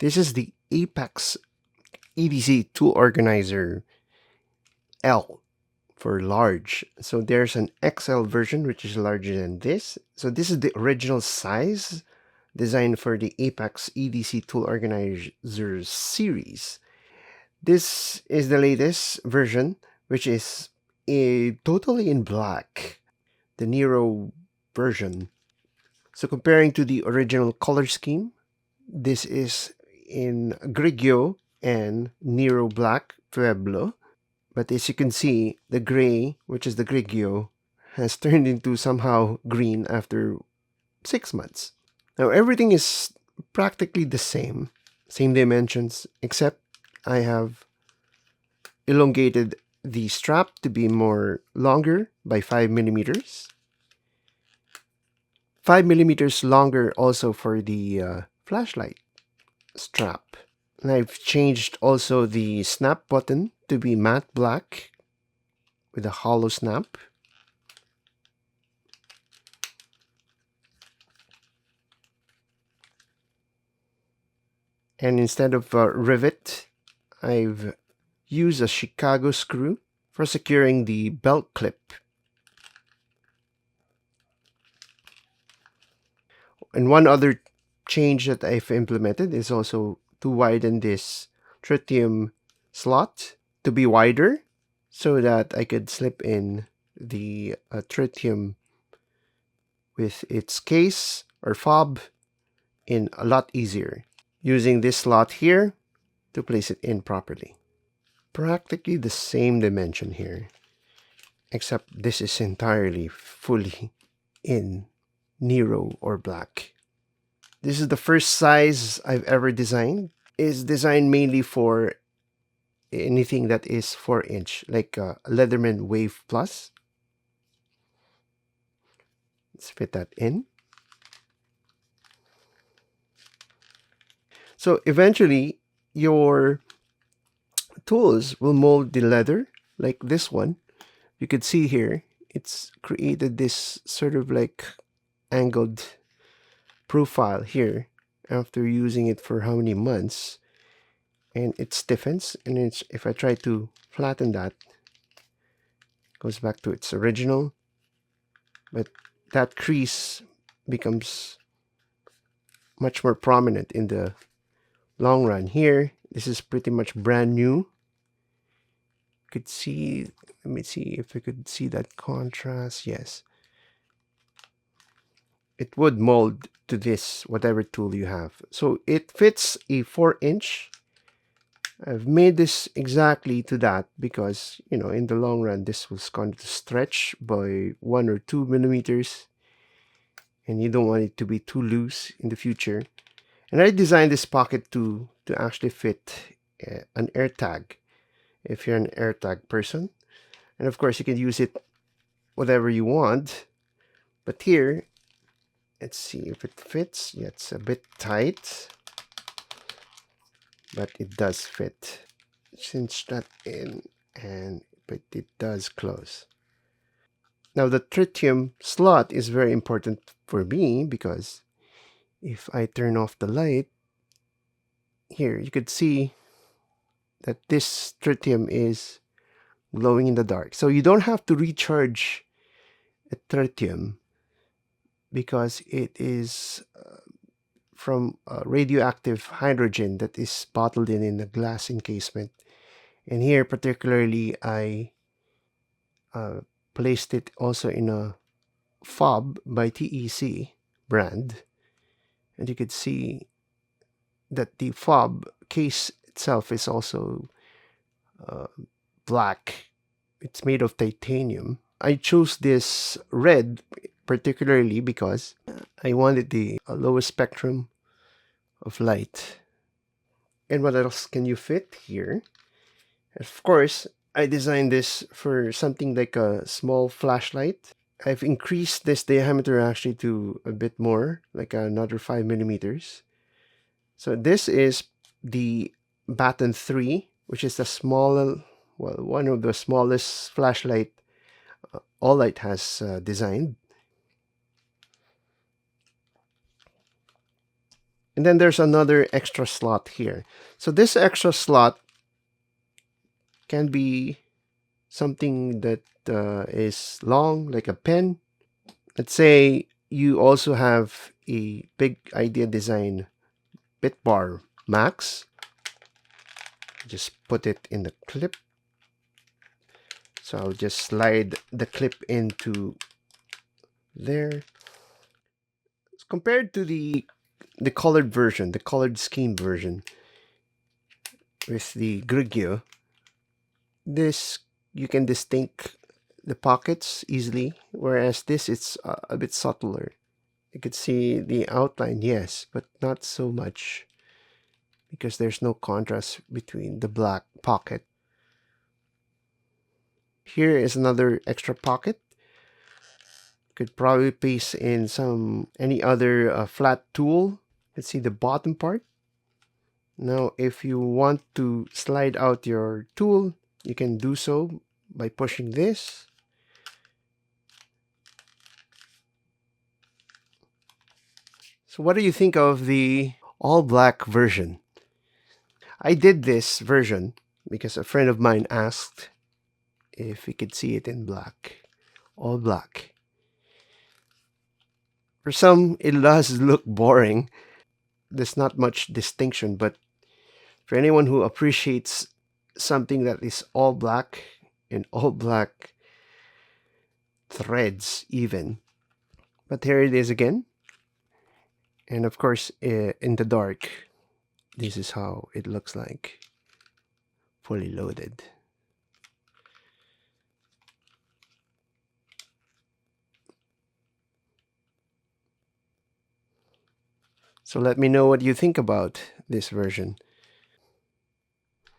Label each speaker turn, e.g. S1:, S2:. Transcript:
S1: This is the Apex EDC Tool Organizer L for large. So there's an XL version which is larger than this. So this is the original size designed for the Apex EDC Tool Organizer series. This is the latest version, which is totally in black, the Nero version. So comparing to the original color scheme, this is in Grigio and Nero Black Pueblo. But as you can see, the gray, which is the Grigio, has turned into somehow green after 6 months. Now everything is practically the same dimensions, except I have elongated the strap to be more longer by 5 millimeters. 5 millimeters longer also for the flashlight strap. And I've changed also the snap button to be matte black with a hollow snap. And instead of a rivet, I've used a Chicago screw for securing the belt clip. And one other change that I've implemented is also to widen this tritium slot to be wider so that I could slip in the tritium with its case or fob in a lot easier, using this slot here to place it in properly. Practically the same dimension here, except this is entirely fully in Nero or black. This is the first size I've ever designed. It's designed mainly for anything that is 4-inch, like Leatherman Wave Plus. Let's fit that in. So eventually, your tools will mold the leather like this one. You could see here, it's created this sort of like angled profile here after using it for how many months, and it stiffens, and if I try to flatten that, it goes back to its original, but that crease becomes much more prominent in the long run. Here, this is pretty much brand new. You could see, let me see if I could see that contrast. Yes, it would mold to this, whatever tool you have. So it fits a 4-inch. I've made this exactly to that because, you know, in the long run, this was going to stretch by 1 or 2 millimeters, and you don't want it to be too loose in the future. And I designed this pocket to actually fit an AirTag, if you're an AirTag person. And of course, you can use it whatever you want. But here, let's see if it fits. Yeah, it's a bit tight, but it does fit. Cinch that in, but it does close. Now the tritium slot is very important for me because if I turn off the light, here you could see that this tritium is glowing in the dark. So you don't have to recharge a tritium because it is from radioactive hydrogen that is bottled in a glass encasement. And here particularly I placed it also in a fob by TEC brand, and you could see that the fob case itself is also black. It's made of titanium. I chose this red particularly because I wanted the lowest spectrum of light. And what else can you fit here? Of course, I designed this for something like a small flashlight. I've increased this diameter actually to a bit more, like another 5 millimeters. So this is the Baton 3, which is the small, well, one of the smallest flashlight All-Light has designed. And then there's another extra slot here. So this extra slot can be something that is long, like a pen. Let's say you also have a big idea design bit bar max. Just put it in the clip. So I'll just slide the clip into there. Compared to the colored version, the colored scheme version with the Grigio, this you can distinct the pockets easily, whereas this it's a bit subtler. You could see the outline, yes, but not so much because there's no contrast between the black pocket. Here is another extra pocket. Could probably paste in any other flat tool. Let's see the bottom part. Now, if you want to slide out your tool, you can do so by pushing this. So what do you think of the all black version? I did this version because a friend of mine asked if he could see it in black, all black. For some, it does look boring. There's not much distinction, but for anyone who appreciates something that is all black and all black threads even. But here it is again. And of course, in the dark, this is how it looks like, fully loaded. So let me know what you think about this version.